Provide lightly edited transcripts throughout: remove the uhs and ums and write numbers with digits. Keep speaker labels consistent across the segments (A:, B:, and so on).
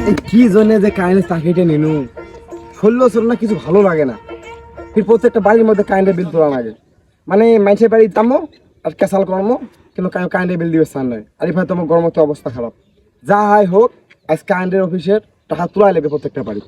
A: এই কি জন্য যে কারেন্টের চাকরিটা নিনু, 16 না কিছু ভালো লাগে না। ফির প্রত্যেকটা বাড়ির মধ্যে কারেন্টের বিল তোলা লাগে, মানে মানুষের বাড়ির দামও আর ক্যাসাল কর্ম, কিন্তু কারেন্টের বিল দিবে স্যার নয়। আর এবার তোমার গরমের তো অবস্থা খারাপ। যা হয় হোক, আজ কারেন্টের অফিসের টাকা তোলাই লাগবে প্রত্যেকটা বাড়ি।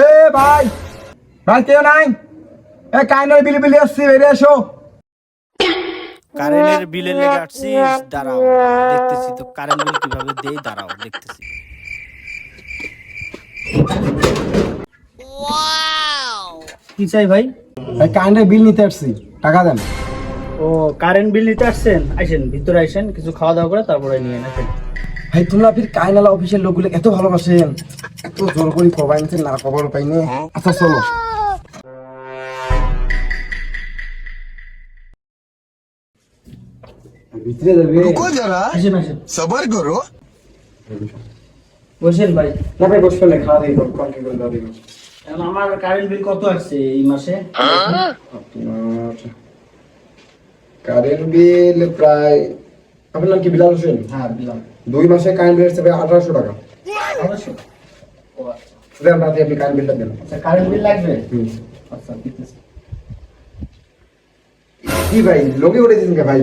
A: এ ভাই, ভাই কেউ নাই? এ কারেন্টের বিল বিল আসছি, বেরিয়ে এসো।
B: কারেন্টের বিলের লেগে আসছিস? দাঁড়াও দেখতেছি তো কারেন্ট বিল কিভাবে দেই, দাঁড়াও দেখতেছি। কি চাই ভাই?
A: ভাই কারেন্টের বিল নিতে আসছি, টাকা দেন।
B: ও কারেন্ট বিল নিতে আসছেন, আইসেন ভিতরে আইসেন, কিছু খাওয়া দাওয়া করে তারপরে নিয়ে নেন।
A: ভাই তোমরা ফির কাইনালা অফিসের লোকগুলো এত ভালোবাসেন, এত জোর করে কবাই নিচ্ছেন না, খবর পাইনি। আচ্ছা চলো। ভিতরে যাবে?
C: रुको जरा
B: আসেন আসেন,
C: सबर करो।
B: বসেন ভাই।
A: না ভাই বসবে না, খাওয়া দিয়ে কন্টিনিউ করে দাও দিবো।
B: এখন আমার কারেন্ট বিল কত আসছে এই মাসে?
A: আপনার কারেন্ট বিল প্রায়, আপনার নাম কি বিলাল হোসেন?
B: হ্যাঁ দিলাম।
A: 2 মাসে কারেন্ট বিল হিসেবে 1800 টাকা।
B: অবশ্যই। ও আচ্ছা।
A: দেন রাতে আপনি কারেন্ট বিলটা দেন।
B: আচ্ছা কারেন্ট বিল লাগবে?
A: হুম।
B: আচ্ছা দিতেছি।
A: কি ভাই লোকে উঠে দিন কে ভাই?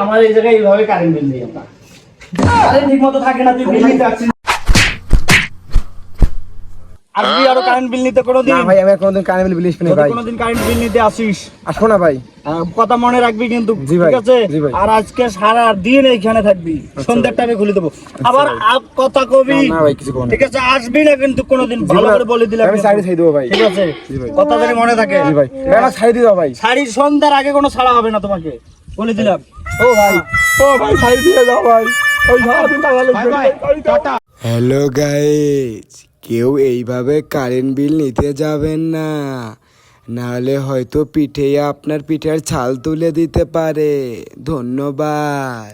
B: আমার এই জায়গায় এইভাবে কারেন্ট বিল দিই আমরা। কারেন্ট ঠিক মতো থাকে না, তুই বিল নিতে আসছিস। আসবি আরো কারেন্ট বিল নিতে কোনোদিন?
A: না ভাই আমি আর কোনোদিন কারেন্ট বিল বিলিস না ভাই।
B: কোনোদিন কারেন্ট বিল নিতে আসিস,
A: আসো না ভাই।
B: কথা মনে রাখবি কিন্তু,
A: জি ভাই,
B: ঠিক আছে?
A: জি ভাই।
B: আর আজকে সারা দিন এইখানে থাকবি, সন্ধ্যার টাইমে খুলে দেবো। আবার কথা কবি,
A: না ভাই কিছু করো না।
B: ঠিক আছে? আসবি না কিন্তু কোনোদিন, ভালো করে বলে দিলাম।
A: আমি সাইড দিয়ে দেবো ভাই।
B: ঠিক আছে?
A: জি ভাই।
B: কথা জানি মনে থাকে।
A: জি ভাই। ভাই আমার সাইড দিয়ে দাও ভাই।
B: শাড়ির সন্ধ্যার আগে কোনো ছাড়া হবে না তোমাকে, বলে দিলাম।
A: ও ভাই, ও ভাই সাইড দিয়ে দাও ভাই। ওই সারাদিন টাকা লাগবে।
D: হ্যালো গাইস, কেউ এইভাবে কারেন্ট বিল নিতে যাবেন না, নাহলে হয়তো পিঠে আপনার পিঠের ছাল তুলে দিতে পারে। ধন্যবাদ।